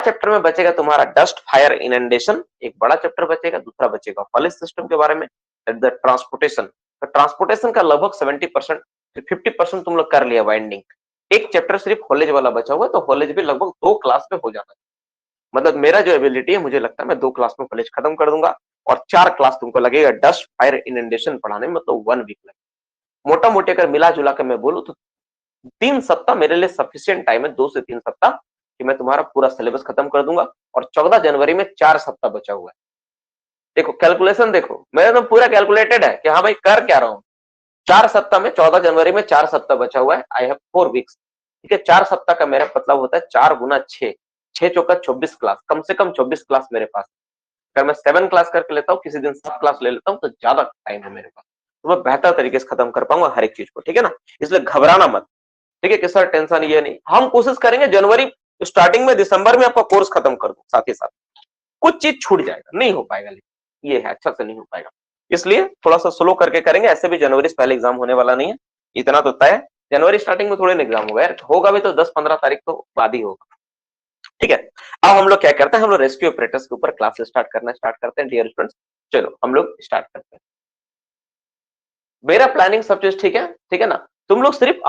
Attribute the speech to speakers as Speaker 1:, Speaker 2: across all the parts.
Speaker 1: Chapter में बचेगा तुम्हारा डस्ट फायर इनंडेशन, एक बड़ा चैप्टर बचेगा, दूसरा बचेगा फॉलिस सिस्टम के बारे में, ट्रांसपोर्टेशन। तो ट्रांसपोर्टेशन का लगभग 70% 50% तुम लोग कर लिया वाइंडिंग। एक चैप्टर सिर्फ हॉलेज वाला बचा हुआ है, तो हॉलेज भी लगभग 2 क्लास में हो जाना है। मतलब मेरा जो एबिलिटी है, मुझे लगता है मैं 2 क्लास में हॉलेज खत्म कर दूंगा और 4 क्लास तुमको लगेगा डस्ट फायर इनंडेशन पढ़ाने में, मतलब 1 वीक लगेगा। मोटा मोटी अगर मिला जुला कर मैं बोलूं तो 3 सप्ताह मेरे लिए सफिशिएंट टाइम है, 2 से 3 सप्ताह कि मैं तुम्हारा पूरा सिलेबस खत्म कर दूंगा। और 14 जनवरी में 4 सप्ताह बचा हुआ है। देखो कैलकुलेशन देखो, मेरा तो पूरा कैलकुलेटेड है कि हाँ भाई कर क्या रहा हूं। 4 सप्ताह में 14 जनवरी में 4 सप्ताह बचा हुआ है। I have 4 weeks. ठीक है, 4 सप्ताह का मेरा मतलब होता है 4 गुना 6, 6 चौका 24 क्लास, कम से कम 24 क्लास मेरे पास। अगर मैं 7 क्लास करके लेता हूँ, किसी दिन 7 क्लास ले लेता हूँ, तो ज्यादा टाइम है मेरे पास, तो मैं बेहतर तरीके से खत्म कर पाऊंगा हर एक चीज को। ठीक है ना, इसलिए घबराना मत। ठीक है कि सर टेंशन ये नहीं, हम कोशिश करेंगे जनवरी स्टार्टिंग में, दिसंबर में आपका कोर्स खत्म कर दूं। साथ ही साथ कुछ चीज छूट जाएगा, नहीं हो पाएगा, लेकिन ये है अच्छा से नहीं हो पाएगा, इसलिए थोड़ा सा स्लो करके करेंगे। ऐसे भी जनवरी से पहले एग्जाम होने वाला नहीं है, इतना तो तय है। जनवरी स्टार्टिंग में थोड़े ना एग्जाम होगा यार, होगा भी तो 10-15 तारीख तो बाद ही होगा। ठीक है, अब हम लोग क्या करते हैं, हम लोग रेस्क्यू ऑपरेटर्स के ऊपर क्लास स्टार्ट करते हैं डियर स्टूडेंट्स। चलो हम लोग स्टार्ट करते हैं। मेरा प्लानिंग सब चीज ठीक है ना। तुम लोग सिर्फ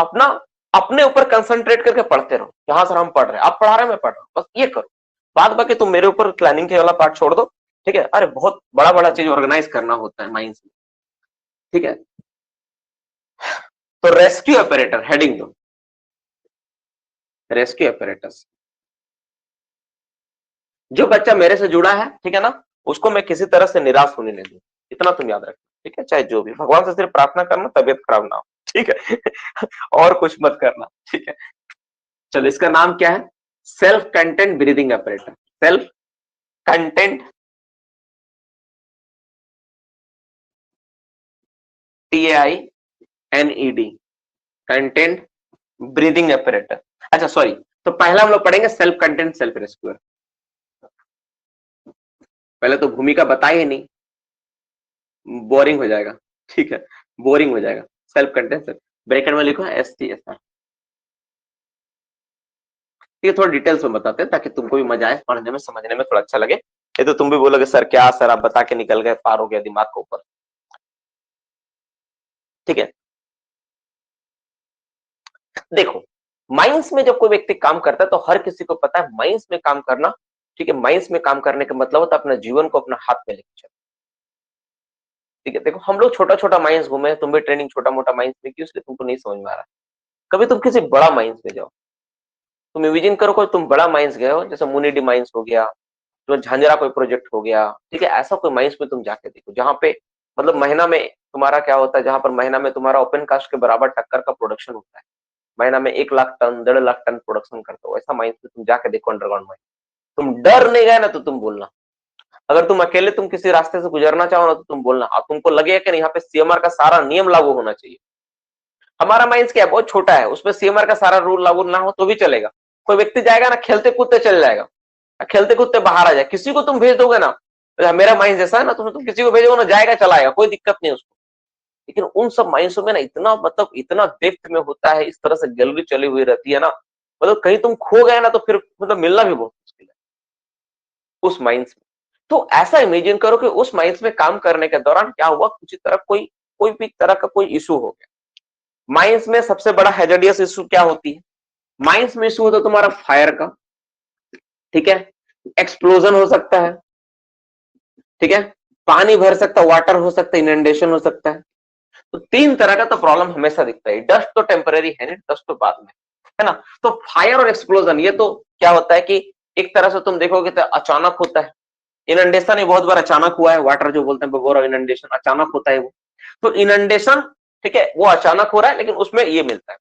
Speaker 1: अपने ऊपर कंसंट्रेट करके पढ़ते रहो। यहाँ सर हम पढ़ रहे हैं, आप पढ़ा रहे हैं, मैं पढ़ रहा हूँ, बस ये करो। बाद बाकी तुम मेरे ऊपर प्लानिंग के वाला पार्ट छोड़ दो। ठीक है, अरे बहुत बड़ा बड़ा चीज ऑर्गेनाइज करना होता है माइंड में। ठीक है, तो रेस्क्यू ऑपरेटर हेडिंग दो, रेस्क्यू ऑपरेटर्स। जो बच्चा मेरे से जुड़ा है, ठीक है ना, उसको मैं किसी तरह से निराश होने नहीं दूं, इतना तुम याद रखना। ठीक है, चाहे जो भी, भगवान से सिर्फ प्रार्थना करना तबियत खराब ना हो। ठीक है और कुछ मत करना। ठीक है, चलो इसका नाम क्या है, self content breathing operator. Self content, TAINED, content breathing operator. अच्छा सॉरी, तो पहला हम लोग पढ़ेंगे सेल्फ कंटेंट सेल्फ रेस्क्यूअर। पहले तो भूमिका बताई ही नहीं, बोरिंग हो जाएगा। ठीक है, बोरिंग हो जाएगा। सेल्फ कंटेंट सेल्फ, ब्रैकेट में लिखो STSR। ठीक है, थोड़ा डिटेल्स में बताते हैं ताकि तुमको भी मजा आए पढ़ने में, समझने में थोड़ा अच्छा लगे। ये तो तुम भी बोलोगे सर क्या, सर आप बता के निकल गए, पार हो गया दिमाग के ऊपर। ठीक है, देखो माइंस में जब कोई व्यक्ति काम करता है तो हर किसी को पता है माइंस में काम करना। ठीक है, माइंस में काम करने का मतलब होता है अपना जीवन को अपना हाथ में लेके चलना। ठीक है, देखो हम लोग छोटा छोटा माइंस घूमे, तुम भी ट्रेनिंग छोटा मोटा माइंस में की, इसलिए तुमको नहीं समझ में आ रहा। कभी तुम किसी बड़ा माइंस में जाओ, तुम इमेजिन करो कोई तुम बड़ा माइंस गए हो, जैसे मुनिडी माइंस हो गया, तो झांझरा कोई प्रोजेक्ट हो गया। ठीक है, ऐसा कोई माइंस में तुम जाके देखो जहां पे मतलब महीना में तुम्हारा क्या होता है, जहां पर महीना में तुम्हारा ओपन कास्ट के बराबर टक्कर का प्रोडक्शन होता है। महीना में 1 lakh ton 1.5 lakh ton production करते हो, ऐसा माइंस में तुम जाके देखो अंडरग्राउंड माइंस। तुम डर नहीं गए ना तो तुम बोलना, अगर तुम अकेले तुम किसी रास्ते से गुजरना चाहो ना तो तुम बोलना, और तुमको लगे कि यहाँ पे CMR का सारा नियम लागू होना चाहिए। हमारा माइंस क्या है, बहुत छोटा है, उसमें CMR का सारा रूल लागू ना हो तो भी चलेगा। कोई व्यक्ति जाएगा ना, खेलते कूदते चल जाएगा, खेलते कूदते बाहर आ जाए। किसी को तुम भेज दोगे ना, मेरा माइंड जैसा है ना, तुम किसी को भेजोगे ना, जाएगा चला आएगा, कोई दिक्कत नहीं उसको। लेकिन उन सब माइंड्सों में ना इतना मतलब इतना डेप्थ में होता है, इस तरह से गैलरी चली हुई रहती है ना, मतलब कहीं तुम खो गए ना तो फिर मतलब मिलना भी बहुत मुश्किल है उस माइंड्स में। तो ऐसा इमेजिन करो कि उस माइंड्स में काम करने के दौरान क्या हुआ, कुछ तरह कोई भी तरह का कोई इशू हो गया। माइंस में सबसे बड़ा हैजर्डियस इशू क्या होती है, माइंस में इशू होता है तुम्हारा फायर का। ठीक है, एक्सप्लोजन हो सकता है। ठीक है, पानी भर सकता है, वाटर हो सकता है, इनंडेशन हो सकता है। तो 3 तरह का तो प्रॉब्लम हमेशा दिखता है। डस्ट तो टेम्पररी है नहीं, डस्ट तो बाद में है ना। तो फायर और एक्सप्लोजन ये तो क्या होता है कि एक तरह से तुम देखोगे तो अचानक होता है। इनंडेशन ही बहुत बार अचानक हुआ है, वाटर जो बोलते हैं बगोर इनंडेशन अचानक होता है वो। तो इनंडेशन ठीक है वो अचानक हो रहा है, लेकिन उसमें ये मिलता है।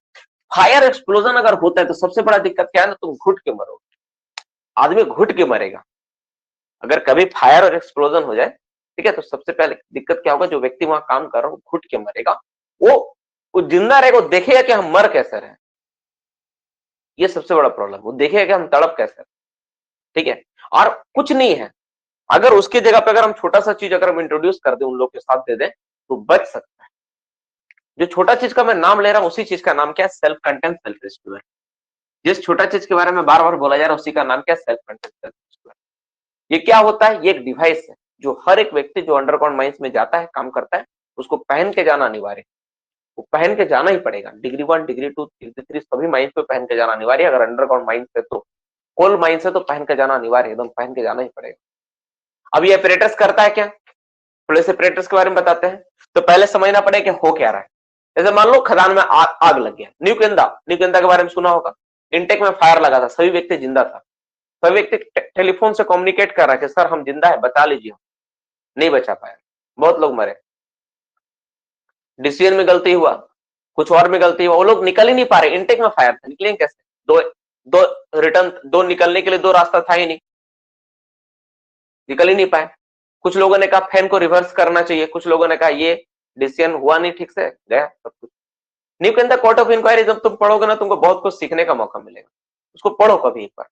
Speaker 1: फायर एक्सप्लोजन अगर होता है तो सबसे बड़ा दिक्कत क्या है ना, तुम घुट के मरोगे, आदमी घुट के मरेगा। अगर कभी फायर और एक्सप्लोजन हो जाए, ठीक है, तो सबसे पहले दिक्कत क्या होगा, जो व्यक्ति वहां काम कर रहा है घुट के मरेगा। वो वो जिंदा रहेगा, वो देखेगा कि हम मर कैसे रहे, ये सबसे बड़ा प्रॉब्लम, वो देखेगा कि हम तड़प कैसे रहे। ठीक है, और कुछ नहीं है, अगर उसकी जगह पे अगर हम छोटा सा चीज अगर हम इंट्रोड्यूस कर दें, उन लोग के साथ दे दें, तो बच सकता है। जो छोटा चीज का मैं नाम ले रहा हूं उसी चीज का नाम क्या है, सेल्फ कंटेंट सेल्फ रेस्क्यूअर। जिस छोटा चीज के बारे में बार बार बोला जा रहा है उसी का नाम क्या है? Self content. ये क्या होता है? ये एक डिवाइस है जो हर एक व्यक्ति जो अंडरग्राउंड माइंस में जाता है, काम करता है, उसको पहन के जाना अनिवार्य है। वो पहन के जाना ही पड़ेगा। डिग्री 1, डिग्री 2, डिग्री 3 सभी माइंस पे पहन के जाना अनिवार्य है। अगर अंडरग्राउंड माइंस है तो, कोल माइंस है तो पहन के जाना अनिवार्य है, एकदम पहन के जाना ही पड़ेगा। अब ये एपरेटस करता है क्या? थोड़े से एपरेटस के बारे में बताते हैं। तो पहले समझना पड़ेगा कि हो क्या रहा है। जैसे मान लो खदान में आग लग गया, न्यूकेंदा के बारे में सुना होगा। इंटेक में फायर लगा था, सभी व्यक्ति जिंदा था, सभी व्यक्ति टेलीफोन से कम्युनिकेट कर रहा है कि सर हम जिंदा है, बचा लीजिए। नहीं बचा पाया, बहुत लोग मरे। डिसीजन में गलती हुआ, कुछ और में गलती हुआ, वो लोग निकल ही नहीं पा रहे। इंटेक में फायर था, निकलेंगे कैसे? दो दो निकलने के लिए दो रास्ता था ही नहीं, निकल ही नहीं पाए। कुछ लोगों ने कहा फैन को रिवर्स करना चाहिए, कुछ लोगों ने कहा ये डिसीजन हुआ नहीं ठीक से, गया सब कुछ। न्यू के अंदर कोर्ट ऑफ इंक्वायरी जब तुम पढ़ोगे ना, तुमको बहुत कुछ सीखने का मौका मिलेगा। उसको पढ़ो कभी एक बार।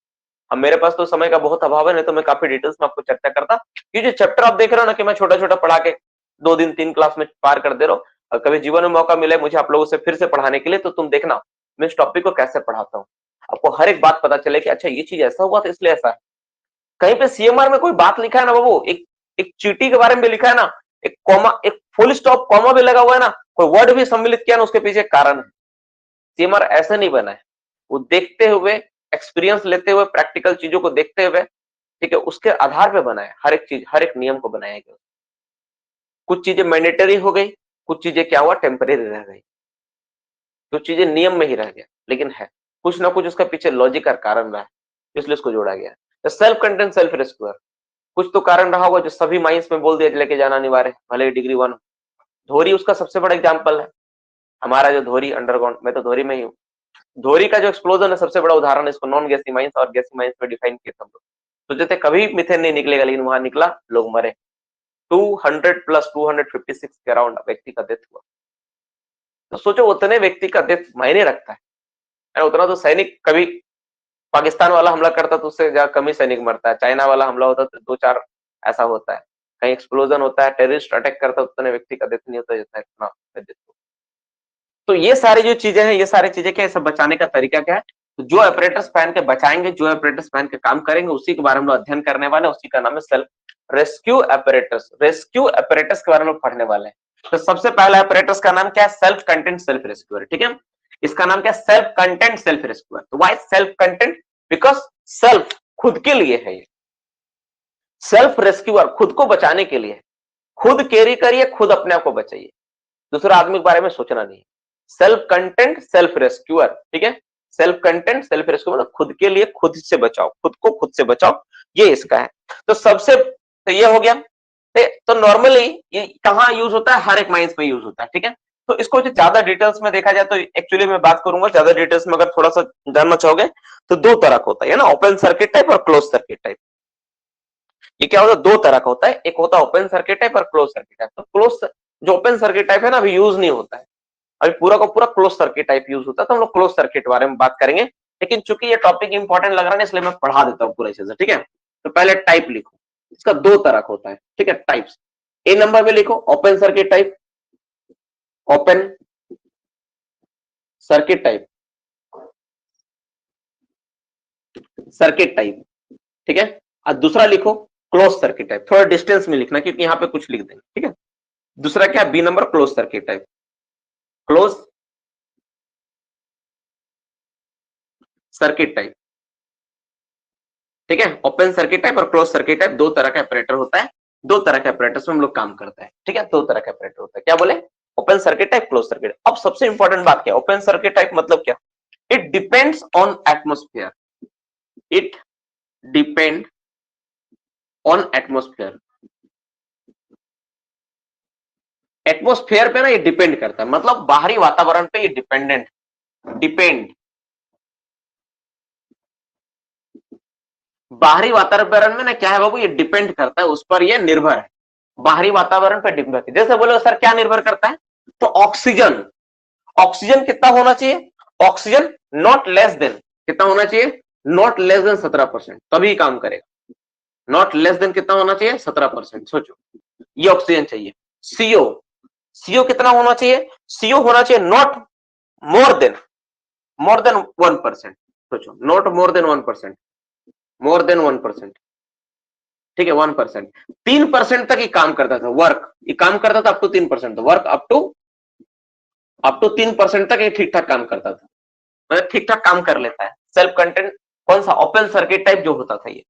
Speaker 1: अब मेरे पास तो समय का बहुत अभाव है, नहीं तो मैं काफी डिटेल्स में आपको चर्चा करता। ये जो चैप्टर आप देख रहे हो ना कि मैं छोटा छोटा पढ़ा के 2 दिन 3 क्लास में पार कर दे रहा हूँ, और कभी जीवन में मौका मिले मुझे आप लोगों से फिर से पढ़ाने के लिए, तो तुम देखना मैं इस टॉपिक को कैसे पढ़ाता हूँ। आपको हर एक बात पता चले कि अच्छा ये चीज ऐसा हुआ था इसलिए ऐसा है। कहीं पे सीएमआर में कोई बात लिखा है ना बाबू, एक चीटी के बारे में भी लिखा है ना, एक कॉमा, एक फुल स्टॉप कॉमा भी लगा हुआ है ना, कोई वर्ड भी सम्मिलित किया ना, उसके पीछे कारण है। सीएमआर ऐसे नहीं बना है, वो देखते हुए, एक्सपीरियंस लेते हुए, प्रैक्टिकल चीजों को देखते हुए, ठीक है, उसके आधार पे बना है। हर एक चीज, हर एक नियम को बनाया गया। कुछ चीजें मैंडेटरी हो गई, कुछ चीजें क्या हुआ, टेम्परेरी रह गई, कुछ चीजें नियम में ही रह गया, लेकिन है कुछ ना कुछ उसका पीछे लॉजिक और कारण रहा है, इसलिए उसको जोड़ा गया। सेल्फ कंटेंट सेल्फ रेस्क्यूअर, कुछ तो कारण रहा होगा जो सभी माइंस में बोल दिया लेके जाना अनिवार्य है, भले ही डिग्री 1। धोरी उसका सबसे बड़ा एग्जाम्पल है। हमारा जो धोरी अंडरग्राउंड, मैं तो धोरी में ही हूँ, धोरी का जो एक्सप्लोजन है सबसे बड़ा उदाहरण, इसको नॉन गैसी माइंस और गैसी माइंस में डिफाइन किया हम लोग। सोचे थे कभी मिथेन नहीं निकलेगा, लेकिन वहां निकला, लोग मरे। 200 प्लस 256 के अराउंड व्यक्ति का डेथ हुआ। तो सोचो उतने व्यक्ति का डेथ मायने रखता है। उतना तो सैनिक, कभी पाकिस्तान वाला हमला करता तो उससे ज्यादा कम ही सैनिक मरता है, चाइना वाला हमला होता तो 2-4 ऐसा होता है, कहीं एक्सप्लोजन होता है, टेररिस्ट अटैक करता है, उतने व्यक्ति का डेथ नहीं होता जितना इतना डेथ। तो ये सारी जो चीजें हैं, ये सारी चीजें क्या, सब बचाने का तरीका क्या है? तो जो ऑपरेटर्स पहन के बचाएंगे, जो ऑपरेटर्स पहन के काम करेंगे, उसी के बारे में अध्ययन करने वाले, उसी का नाम है self rescue operators. Rescue operators के बारे में पढ़ने वाले हैं। तो सबसे पहला ऑपरेटर्स का नाम क्या है? Self content self rescuer. ठीक है, इसका नाम क्या है? Self content self rescuer. तो why self content? Because self, खुद के लिए है ये। सेल्फ रेस्क्यूअर, खुद को बचाने के लिए, खुद कैरी करिए, खुद अपने आप को बचाइए, दूसरा आदमी के बारे में सोचना नहीं। सेल्फ कंटेंट सेल्फ रेस्क्यूअर, ठीक है, सेल्फ कंटेंट सेल्फ रेस्क्यूअर मतलब खुद के लिए खुद से बचाओ, खुद को खुद से बचाओ, ये इसका है। तो सबसे, तो ये हो गया। तो नॉर्मली ये कहां यूज होता है? हर एक माइंस में यूज होता है। ठीक है, तो इसको जो ज्यादा डिटेल्स में देखा जाए तो एक्चुअली मैं बात करूंगा ज्यादा डिटेल्स में, अगर थोड़ा सा जानना चाहोगे तो 2 तरह का होता है ना, ओपन सर्किट टाइप और क्लोज सर्किट टाइप। ये क्या होता है? 2 तरह का होता है, एक होता है ओपन सर्किट टाइप और क्लोज सर्किट टाइप। तो क्लोज, जो ओपन सर्किट टाइप है ना, अभी यूज नहीं होता है, अभी पूरा का पूरा क्लोज सर्किट टाइप यूज होता है। तो हम लोग क्लोज सर्किट के बारे में बात करेंगे, लेकिन चूंकि ये टॉपिक इंपॉर्टेंट लग रहा है इसलिए मैं पढ़ा देता हूँ पूरा चीज। ठीक है, तो पहले टाइप लिखो, इसका 2 तरह का होता है। ठीक है, टाइप्स। ए नंबर में लिखो open circuit type, open circuit type, circuit type. ठीक है, और दूसरा लिखो क्लोज सर्किट टाइप। थोड़ा डिस्टेंस में लिखना क्योंकि यहाँ पे कुछ लिख देंगे। ठीक है, दूसरा क्या? B number close circuit type, close circuit type. ठीक है, ओपन सर्किट टाइप और क्लोज सर्किट टाइप 2 तरह का ऑपरेटर होता है। 2 तरह के ऑपरेटर्स में हम लोग काम करते हैं। ठीक है, 2 तरह का ऑपरेटर होता है। क्या बोले? Open circuit type, close circuit. अब सबसे इंपॉर्टेंट बात क्या है? ओपन सर्किट टाइप मतलब क्या? It depends on atmosphere, it depend on atmosphere. Atmosphere पे ना ये डिपेंड करता है, मतलब बाहरी वातावरण पे ये डिपेंडेंट, डिपेंड, बाहरी वातावरण में ना क्या है बाबू, ये डिपेंड करता है, उस पर ये निर्भर है, बाहरी वातावरण पर डिपेंड करता है। जैसे बोलो सर क्या निर्भर करता है? तो ऑक्सीजन, ऑक्सीजन कितना होना चाहिए? ऑक्सीजन नॉट लेस देन, कितना होना चाहिए? नॉट लेस देन 17%, तभी काम करेगा। नॉट लेस देन कितना होना चाहिए? 17%। सोचो, ये ऑक्सीजन चाहिए। सीओ, सीओ कितना होना चाहिए? सीओ होना चाहिए नॉट मोर देन 1%। सोचो, not more than 1%, more than 1%, ठीक है 1%, 3% तक ही काम करता था वर्क, ये काम करता था up to 3%, work up to 3% तक ये ठीक ठाक काम करता था, मतलब ठीक ठाक काम कर लेता है। सेल्फ कंटेंट कौन सा, ओपन सर्किट टाइप जो होता था ये।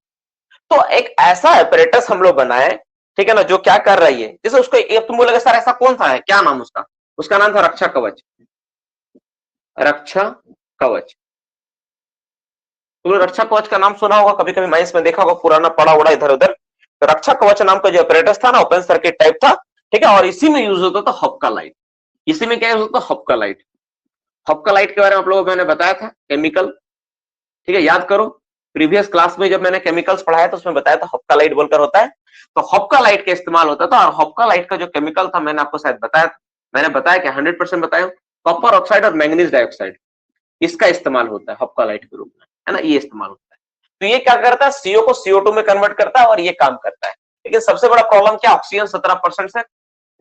Speaker 1: तो एक ऐसा एपरेटस हम लोग बनाए, ठीक है ना, जो क्या कर रही है, जैसे उसको तुम बोलोगे सर ऐसा कौन सा है, क्या नाम उसका, उसका नाम था रक्षा कवच, रक्षा कवच। तुमने रक्षा कवच का नाम सुना होगा, कभी कभी माइंस में देखा होगा, पुराना पड़ा उड़ा इधर उधर। तो रक्षा कवच नाम का जो ऑपरेटर्स था ना, ओपन सर्किट टाइप था, ठीक है, और इसी में यूज होता था हॉपका लाइट। इसी में क्या यूज होता था, हॉपका लाइट। हॉपका लाइट के बारे में आप लोगों को मैंने बताया था, केमिकल, ठीक है, याद करो प्रीवियस क्लास में जब मैंने केमिकल्स पढ़ाया था उसमें बताया था हॉपका लाइट बोलकर होता है। तो हॉपका लाइट का इस्तेमाल होता था, और हॉपका लाइट का जो केमिकल था मैंने आपको शायद बताया, मैंने बताया कि 100% बताया, कॉपर ऑक्साइड और मैंगनीज डाइऑक्साइड, इसका इस्तेमाल होता है हॉपका लाइट के रूप में, है ना, ये इस्तेमाल होता है। तो ये क्या करता है, सीओ को CO2 में कन्वर्ट करता है और ये काम करता है। लेकिन सबसे बड़ा प्रॉब्लम क्या, ऑक्सीजन 17% से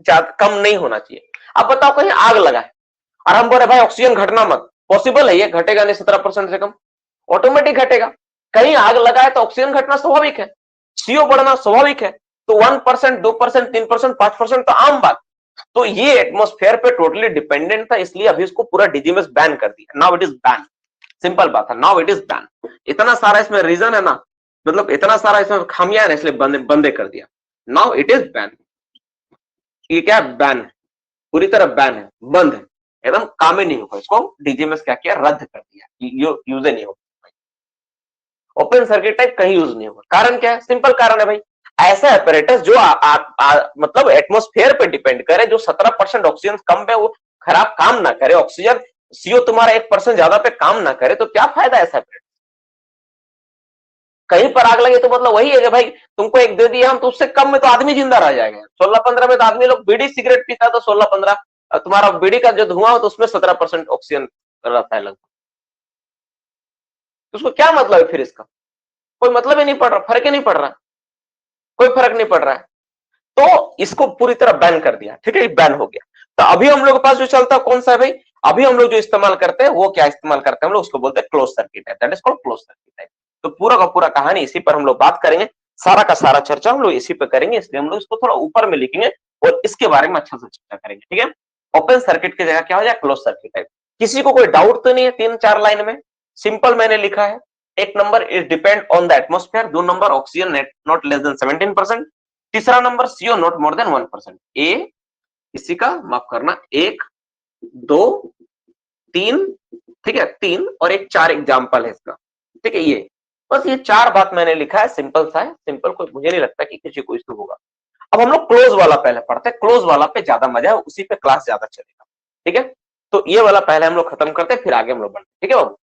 Speaker 1: ज्यादा कम नहीं होना चाहिए। अब बताओ कहीं आग लगा है और हम बोले भाई ऑक्सीजन घटना मत, पॉसिबल है ये, घटेगा नहीं 17% से कम, ऑटोमेटिक घटेगा। कहीं आग लगा है तो ऑक्सीजन घटना स्वाभाविक है, सीओ बढ़ना स्वाभाविक है। तो 1%, 2%, 3%, 5% तो आम बात। तो ये एटमॉस्फेयर पे टोटली डिपेंडेंट था, इसलिए अभी इसको पूरा डीजीएमएस बैन कर दिया, now it is ban. Simple बात है, नाउ इट इज बैन। इतना सारा इसमें रीजन है ना, मतलब इतना सारा इसमें खामियां है, इसलिए बंदे कर दिया, नाउ इट इज बैन। ये क्या बैन है, पूरी तरह बैन है, बंद है, एकदम काम ही नहीं होगा, इसको डीजीएमएस क्या किया, रद्द कर दिया, यूज ही नहीं होगा। ओपन सर्किट टाइप कहीं यूज नहीं होगा। कारण क्या है, सिंपल कारण है भाई, ऐसा एपरेटस जो मतलब एटमॉस्फेयर पे डिपेंड करे, जो 17% ऑक्सीजन कम पे वो खराब काम ना करे, ऑक्सीजन सीओ तुम्हारा 1% ज्यादा पे काम ना करे, तो क्या फायदा ऐसा एपरेटस। कहीं पर आग लगे तो मतलब वही है कि भाई तुमको एक दे दिया हम, तो उससे कम में तो आदमी जिंदा रह जाएगा। 16-15 में तो आदमी लोग बीड़ी सिगरेट पीता है, तो 16-15 तुम्हारा बीड़ी का जो धुआं हो तो उसमें 17% ऑक्सीजन रहता है लगभग। तो उसको क्या मतलब है फिर इसका, कोई मतलब ही नहीं पड़ रहा, फर्क ही नहीं पड़ रहा, कोई फर्क नहीं पड़ रहा है। तो इसको पूरी तरह बैन कर दिया, ठीक है, बैन हो गया। तो अभी हम लोग के पास जो चलता है कौन सा है भाई, अभी हम लोग जो इस्तेमाल करते हैं वो क्या इस्तेमाल करते हैं हम लोग, उसको बोलते हैं close circuit type, that is called close circuit type. तो पूरा का पूरा कहानी इसी पर हम लोग बात करेंगे, सारा का सारा चर्चा हम लोग इसी पर करेंगे, इसलिए हम लोग इसको थोड़ा ऊपर में लिखेंगे और इसके बारे में अच्छा से चर्चा करेंगे, ठीक है। ओपन सर्किट की जगह क्या हो जाए, क्लोज सर्किट टाइप। किसी को कोई डाउट तो नहीं है, 3-4 लाइन में सिंपल मैंने लिखा है। एक number is depend on the atmosphere, 2 number oxygen not less than 17%, तीसरा number CO not more than 1%। ए इसी का माफ करना, 1, 2, 3, ठीक है, 3 और एक 4 एग्जाम्पल है इसका, ठीक है। ये बस ये 4 बात मैंने लिखा है, सिंपल सा है, सिंपल, कोई मुझे नहीं लगता कि किसी को इश्यू होगा। अब हम लोग क्लोज वाला पहले पढ़ते हैं, क्लोज वाला पे ज्यादा मजा है, उसी पे क्लास ज्यादा चलेगा, ठीक है। तो ये वाला पहले हम लोग खत्म करते हैं, फिर आगे हम लोग बढ़ते हैं, ठीक है बाबू,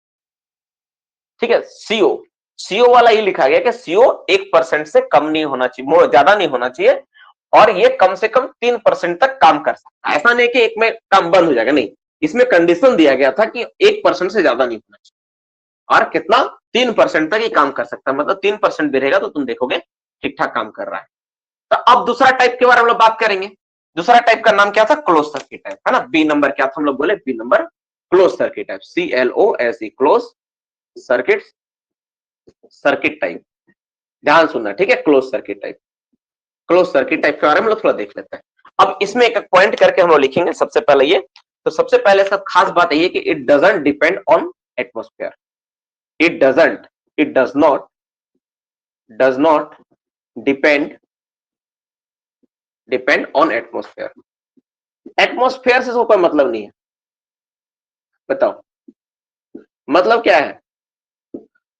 Speaker 1: ठीक है। सीओ, सीओ वाला ये लिखा गया कि सीओ 1% से कम नहीं होना चाहिए, ज्यादा नहीं होना चाहिए, और ये कम से कम 3% तक काम कर सकता है। ऐसा नहीं कि एक में काम बंद हो जाएगा, नहीं, इसमें कंडीशन दिया गया था कि 1% से ज्यादा नहीं होना चाहिए, और कितना, 3% तक ही काम कर सकता है, मतलब 3% भी रहेगा तो तुम देखोगे ठीक ठाक काम कर रहा है। तो अब दूसरा टाइप के बारे में हम लोग बात करेंगे। दूसरा टाइप का नाम क्या था, क्लोज सर्किट टाइप, है ना। बी नंबर क्या था, हम लोग बोले B number close circuit type, CLOSE, close circuit, circuit type, ध्यान सुनना, ठीक है, close circuit type. Close circuit type के बारे में लोग थोड़ा देख लेते हैं। अब इसमें एक पॉइंट करके हम लोग लिखेंगे, सबसे पहले ये, तो सबसे पहले सब खास बात ये कि it doesn't depend on atmosphere, it doesn't, it does not depend on atmosphere. Atmosphere से कोई मतलब नहीं है, बताओ मतलब क्या है।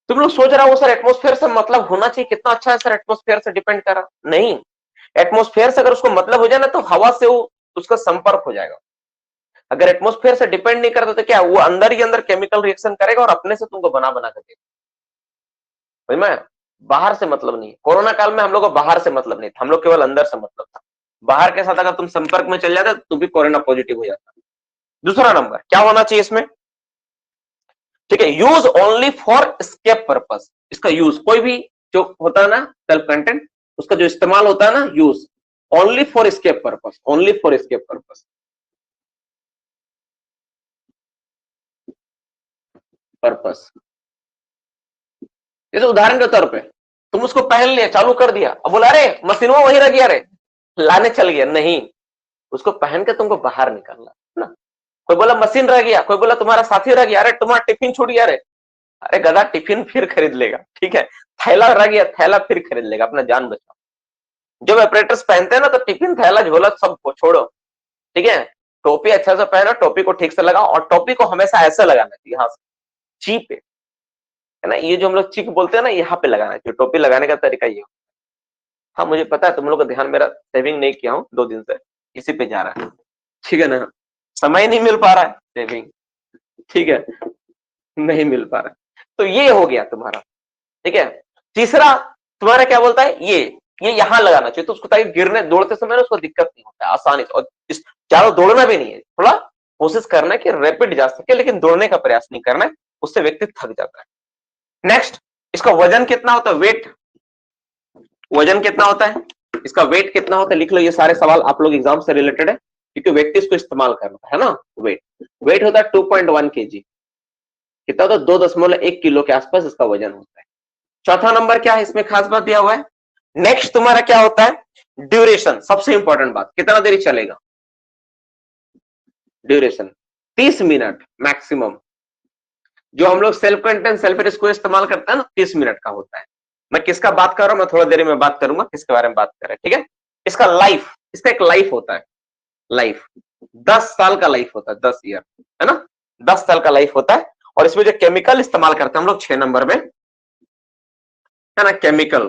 Speaker 1: तुम लोग सोच रहा हो सर एटमोस्फेयर से मतलब होना चाहिए, कितना अच्छा है सर, एटमोस्फेयर से डिपेंड कर रहा, नहीं। एटमोस्फेयर से अगर उसको मतलब हो जाए ना, तो हवा से वो उसका संपर्क हो जाएगा। अगर एटमोस्फेयर से डिपेंड नहीं करता तो क्या, वो अंदर ही अंदर केमिकल रिएक्शन करेगा और अपने से तुमको बना बना कर देगा, समझ में। बाहर से मतलब नहीं है, कोरोना काल में हम लोग को बाहर से मतलब नहीं था, हम लोग केवल अंदर से मतलब था। बाहर के साथ अगर तुम संपर्क में चल जाते तो भी कोरोना पॉजिटिव हो जाता। दूसरा नंबर क्या होना चाहिए इसमें, ठीक है, use only for escape purpose. इसका यूज कोई भी जो होता है ना सेल्फ कंटेंट, उसका जो इस्तेमाल होता है ना, use only for escape purpose, only for escape purpose, purpose. जैसे उदाहरण के तौर पे तुम उसको पहन लिया, चालू कर दिया, अब बोला अरे मशीन में वही रह गया, रे लाने चल गया, नहीं, उसको पहन के तुमको बाहर निकलना है ना। कोई बोला मशीन रह गया, कोई बोला तुम्हारा साथी रह गया, अरे तुम्हारा टिफिन छूट गया, रे अरे गधा टिफिन फिर खरीद लेगा, ठीक है, थैला रह गया, थैला फिर खरीद लेगा, अपना जान बचाओ। जब ऑपरेटर्स पहनते हैं ना तो टिफिन थैला झोला सब छोड़ो, ठीक है, टोपी अच्छा से पहनो, टोपी को ठीक से लगाओ, और टोपी को हमेशा ऐसे लगाना चाहिए, यहाँ से ची पे, है ना, ये जो हम लोग चिक बोलते हैं ना, यहाँ पे लगाना चाहिए, टोपी लगाने का तरीका ये। हाँ मुझे पता है तुम लोग का ध्यान मेरा सेविंग नहीं किया हूँ 2 दिन से, इसी पे जा रहा है, ठीक है ना, समय नहीं मिल पा रहा है सेविंग, ठीक है, नहीं मिल पा रहा है, तो ये हो गया तुम्हारा, ठीक है। तीसरा तुम्हारा क्या बोलता है, ये यहाँ लगाना चाहिए, तो उसको ताकि गिरने दौड़ते समय ना उसको दिक्कत नहीं होता है, आसानी से, और इस चारों दौड़ना भी नहीं है, थोड़ा कोशिश करना है कि रैपिड जा सके, लेकिन दौड़ने का प्रयास नहीं करना है, उससे व्यक्ति थक जाता है। नेक्स्ट, इसका वजन कितना होता है, वेट, वजन कितना होता है, इसका वेट कितना होता है, लिख लो, ये सारे सवाल आप लोग एग्जाम से रिलेटेड है, क्योंकि व्यक्ति इसको इस्तेमाल करता है ना। वेट होता है 2.1 kg, कितना होता है 2.1 किलो के आसपास इसका वजन होता है। चौथा नंबर क्या है, इसमें खास बात दिया हुआ है। नेक्स्ट तुम्हारा क्या होता है, ड्यूरेशन, सबसे इंपॉर्टेंट बात, कितना देरी चलेगा, ड्यूरेशन 30 मिनट मैक्सिमम, जो हम लोग सेल्फ कंटेंट सेल्फ इसको इस्तेमाल करते हैं ना 30 मिनट का होता है। मैं किसका बात कर रहा हूं, मैं थोड़ा देर में बात करूंगा किसके बारे में बात कर रहे हैं, ठीक है। इसका लाइफ, इसका एक लाइफ होता है, लाइफ 10 साल का लाइफ होता है, 10 ईयर, है ना, 10 साल का लाइफ होता है। और इसमें जो केमिकल इस्तेमाल करते हैं हम लोग 6 नंबर में, है ना, केमिकल,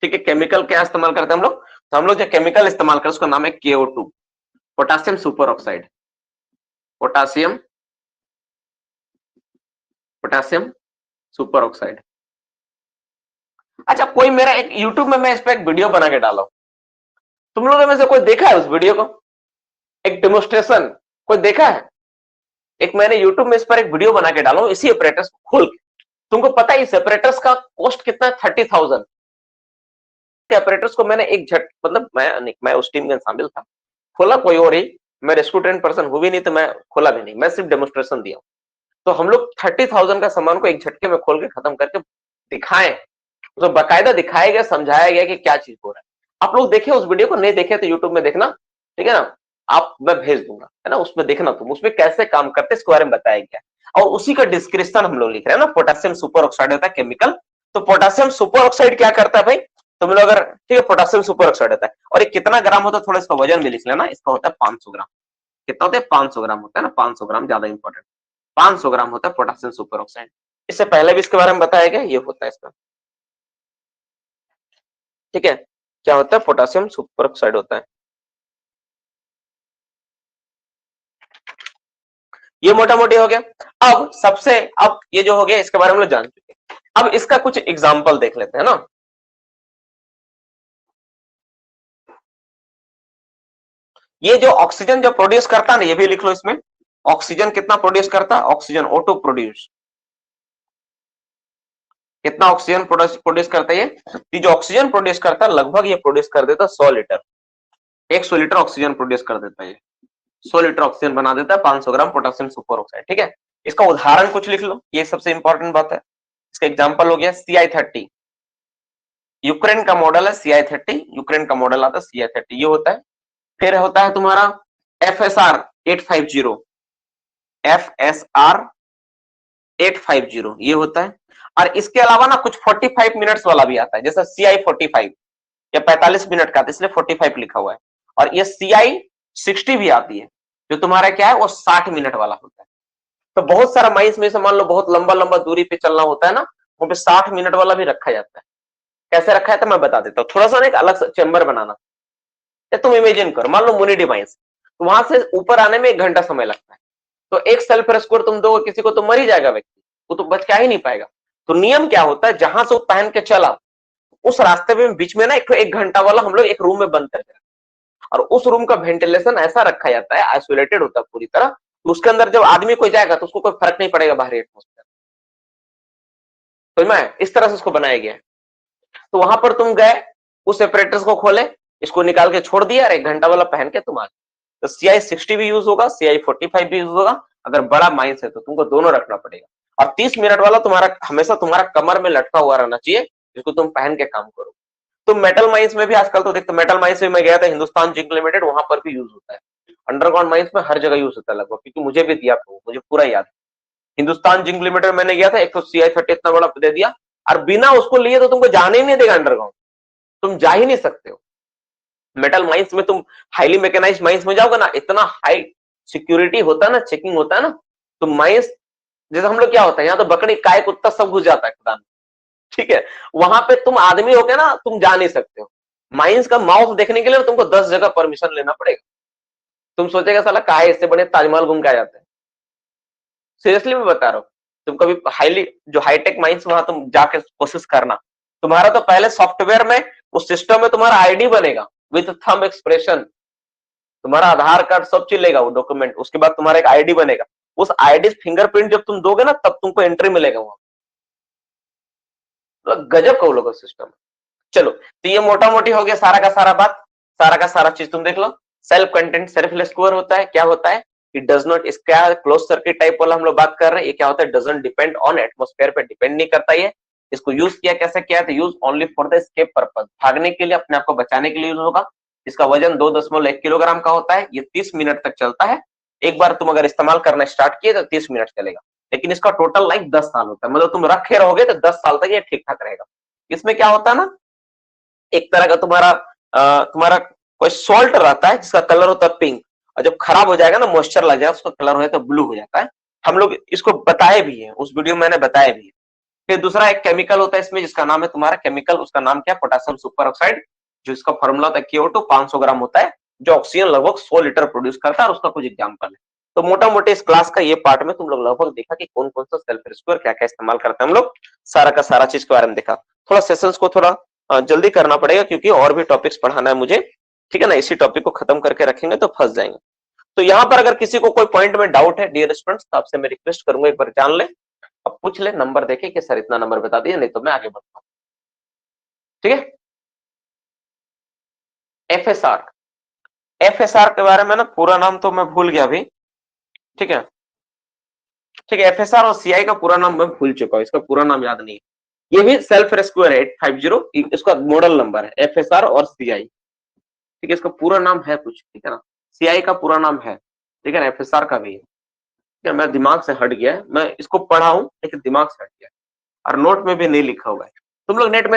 Speaker 1: ठीक है, केमिकल क्या इस्तेमाल करते हैं हम लोग, तो हम लोग जो केमिकल इस्तेमाल करते हैं उसका नाम है KO2, potassium super oxide, potassium potassium super oxide. अच्छा, कोई मेरा एक यूट्यूब में मैं इस पर एक वीडियो बना के डाला हूं, तुम लोगों में से कोई देखा है उस वीडियो को, एक डेमोस्ट्रेशन कोई देखा है, एक मैंने यूट्यूब में इस पर एक वीडियो बना के डाला हूं इसी ऑपरेटर्स को खोल के। तुमको पता है इस ऑपरेटर्स का कॉस्ट कितना है, 30,000। ऑपरेटर्स को मैंने एक झट, मतलब मैं उस टीम में शामिल था, खोला कोई और ही, मैं रेस्क्यू ट्रेन पर्सन हूं भी नहीं, तो मैं खोला भी नहीं, मैं सिर्फ डेमोस्ट्रेशन दिया। तो हम लोग 30,000 का सामान को एक झटके में खोल के खत्म करके दिखाएं, तो बाकायदा दिखाया गया, समझाया गया कि क्या चीज हो रहा है। आप लोग देखे उस वीडियो को, नहीं देखे तो यूट्यूब में देखना, ठीक है ना, आप मैं भेज दूंगा, है ना, उसमें देखना तुम, उसमें कैसे काम करते इसके बारे में बताया गया, और उसी का डिस्क्रिप्शन हम लोग लिख रहे हैं ना। पोटेशियम सुपर ऑक्साइड होता है केमिकल, तो पोटेशियम सुपर ऑक्साइड क्या करता है भाई, तुम लोग अगर, ठीक है, पोटेशियम सुपर ऑक्साइड होता है, और ये कितना ग्राम होता है, थोड़ा इसका वजन भी लिख लेना, इसका होता है 500 ग्राम। कितना होता है, 500 ग्राम होता है ना, 500 ग्राम ज्यादा इंपॉर्टेंट, 500 ग्राम होता है पोटेशियम सुपर ऑक्साइड। इससे पहले भी इसके बारे में बताया गया, ये होता है इसका, ठीक है, क्या होता है, पोटेशियम सुपर ऑक्साइड होता है। ये मोटा मोटी हो गया। अब ये जो हो गया इसके बारे में लोग जान चुके हैं, अब इसका कुछ एग्जाम्पल देख लेते हैं ना। ये जो ऑक्सीजन जो प्रोड्यूस करता है ना, ये भी लिख लो इसमें, ऑक्सीजन कितना प्रोड्यूस करता है, ऑक्सीजन ऑटो प्रोड्यूस, कितना ऑक्सीजन प्रोड्यूस करता है, ये जो ऑक्सीजन प्रोड्यूस करता है लगभग ये प्रोड्यूस कर देता है 100 लीटर, 100 लीटर ऑक्सीजन प्रोड्यूस कर देता है, 100 लीटर ऑक्सीजन बना देता है 500 ग्राम पोटेशियम सुपर ऑक्साइड, ठीक है। इसका उदाहरण कुछ लिख लो, ये सबसे इंपॉर्टेंट बात है। इसका एग्जांपल हो गया CI30, यूक्रेन का मॉडल है CI30, यूक्रेन का मॉडल आता है CI30, ये होता है। फिर होता है तुम्हारा FSR 850, FSR 850 ये होता है। और इसके अलावा ना कुछ 45 मिनट्स वाला भी आता है, जैसे CI45, या 45 मिनट का, इसलिए 45 लिखा हुआ है। और ये CI60 भी आती है, जो तुम्हारा क्या है, वो 60 मिनट वाला होता है। तो बहुत सारा माइंस में से मान लो बहुत लंबा लंबा दूरी पे चलना होता है ना, वहां पे 60 मिनट वाला भी रखा जाता है। कैसे रखा है तो मैं बता देता हूँ, थोड़ा सा ना एक अलग सा चेंबर बनाना, या तुम इमेजिन करो, मान लो मुनि डिवाइस, तो वहां से ऊपर आने में 1 घंटा समय लगता है, तो एक सेल्फ रेस्क्यू तुम दो किसी को, तो मर ही जाएगा व्यक्ति, वो तो बच क्या ही नहीं पाएगा। तो नियम क्या होता है, जहां से वो पहन के चला उस रास्ते में बीच में ना 1 घंटा वाला हम लोग एक रूम में बंद कर देते हैं, और उस रूम का वेंटिलेशन ऐसा रखा जाता है, आइसोलेटेड होता है पूरी तरह, तो उसके अंदर जब आदमी कोई जाएगा तो उसको कोई फर्क नहीं पड़ेगा बाहरी एटमोस्फेयर, तो मैं इस तरह से उसको बनाया गया है। तो वहां पर तुम गए, उस सेपरेटर्स को खोले, इसको निकाल के छोड़ दिया और 1 घंटा वाला पहन के तुम आ गए। तो CI60 भी यूज होगा, CI45 भी यूज होगा। अगर बड़ा माइंस है तो तुमको दोनों रखना पड़ेगा। और 30 मिनट वाला तुम्हारा हमेशा तुम्हारा कमर में लटका हुआ रहना चाहिए, जिसको तुम पहन के काम करो। तो मेटल माइंस में भी आजकल तो देखते, मेटल माइंस में मैं गया था, हिंदुस्तान जिंक लिमिटेड, वहां पर भी यूज होता है। अंडरग्राउंड माइंस में हर जगह यूज होता है लगभग, क्योंकि मुझे भी दिया था, मुझे पूरा याद है। हिंदुस्तान जिंक लिमिटेड मैंने गया था, एक तो CI30 इतना बड़ा दे दिया, और बिना उसको लिए तो तुमको जाने ही नहीं देगा अंडरग्राउंड, तुम जा ही नहीं सकते हो। मेटल माइंस में तुम हाईली मैकेनाइज्ड माइंस में जाओगे ना, इतना हाई सिक्योरिटी होता है ना, चेकिंग होता है ना, तो माइंस, जैसे हम लोग क्या होता है, यहाँ तो बकरी काय कुत्ता सब घुस जाता है खदान, ठीक है, वहां पे तुम आदमी हो के ना, तुम जा नहीं सकते हो। माइंस का माउथ देखने के लिए तुमको 10 जगह परमिशन लेना पड़ेगा। तुम सोचेगा साला काहे, इससे बड़े ताजमहल घूम के आ जाते हैं। सीरियसली मैं बता रहा हूँ, तुम कभी हाईली जो हाईटेक माइंस वहां तुम जाके कोशिश करना, तुम्हारा तो पहले सॉफ्टवेयर में, उस सिस्टम में तुम्हारा आईडी बनेगा विथ थंब एक्सप्रेशन, तुम्हारा आधार कार्ड सब चलेगा वो डॉक्यूमेंट, उसके बाद तुम्हारा एक आईडी बनेगा, उस आईडी फिंगरप्रिंट जब तुम दोगे ना, तब तुमको एंट्री मिलेगा वहां। तो गजब का वो लोग सिस्टम है। चलो, तो ये मोटा मोटी हो गया सारा का सारा बात, सारा का सारा चीज तुम देख लो। सेल्फ कंटेंट सेल्फलेस स्कोर होता है, क्या होता है, इट डज नॉट, इसका क्लोज सर्किट टाइप वाला हम लोग बात कर रहे हैं, ये क्या होता है, डजंट डिपेंड ऑन एटमॉस्फेयर पे डिपेंड नहीं करता ये। इसको यूज किया कैसे किया, तो use only for the escape purpose, भागने के लिए, अपने आप को बचाने के लिए यूज होगा। इसका वजन 2.1 किलोग्राम का होता है, ये 30 मिनट तक चलता है। एक बार तुम अगर इस्तेमाल करना स्टार्ट किए तो 30 मिनट चलेगा, लेकिन इसका टोटल लाइफ 10 साल होता है, मतलब तुम रखे रहोगे तो 10 साल तक ये ठीक ठाक रहेगा। इसमें क्या होता है ना, एक तरह का तुम्हारा कोई सॉल्ट रहता है जिसका कलर होता है पिंक, और जब खराब हो जाएगा ना, मॉइस्चर लग जाएगा, उसका कलर हो जाता है ब्लू हो जाता है। हम लोग इसको बताए भी है, उस वीडियो में मैंने बताया भी है। फिर दूसरा एक केमिकल होता है इसमें, जिसका नाम है तुम्हारा केमिकल, उसका नाम क्या है, पोटेशियम सुपर ऑक्साइड, जो इसका फॉर्मूला होता है KO2, 500 ग्राम होता है, जो ऑक्सीजन लगभग 100 लीटर प्रोड्यूस करता है, और उसका कुछ एग्जाम्पल है। तो मोटा मोटे इस क्लास का ये पार्ट में तुम लोग लगभग देखा कि कौन कौन सा सेल्फ रिस्क्योर क्या क्या इस्तेमाल करते हैं हम लोग, सारा का सारा चीज के बारे में देखा। थोड़ा सेशंस को थोड़ा जल्दी करना पड़ेगा, क्योंकि और भी टॉपिक्स पढ़ाना है मुझे, ठीक है ना, इसी टॉपिक को खत्म करके रखेंगे तो फंस जाएंगे। तो यहाँ पर अगर किसी को कोई पॉइंट में डाउट है डियर स्टूडेंट्स, तो आपसे मैं रिक्वेस्ट करूंगा एक बार जान ले, अब पूछ ले, नंबर देके कि सर इतना नंबर बता दिए, नहीं तो मैं आगे बढ़ता हूँ, ठीक है। FSR, FSR के बारे में ना पूरा नाम तो मैं भूल गया अभी, ठीक है, ठीक है, FSR और CI का पूरा नाम मैं भूल चुका हूँ, इसका पूरा नाम याद नहीं है। ये भी सेल्फ रेस्क्यूअर है 850, इसका मॉडल नंबर है FSR और CI, ठीक है, इसका पूरा नाम है कुछ, ठीक है ना, CI का पूरा नाम है, ठीक है ना, FSR का भी है, ठीक है, मैं दिमाग से हट गया, मैं इसको पढ़ा हूं लेकिन दिमाग से हट गया, और नोट में भी नहीं लिखा हुआ है। तुम लोग नेट में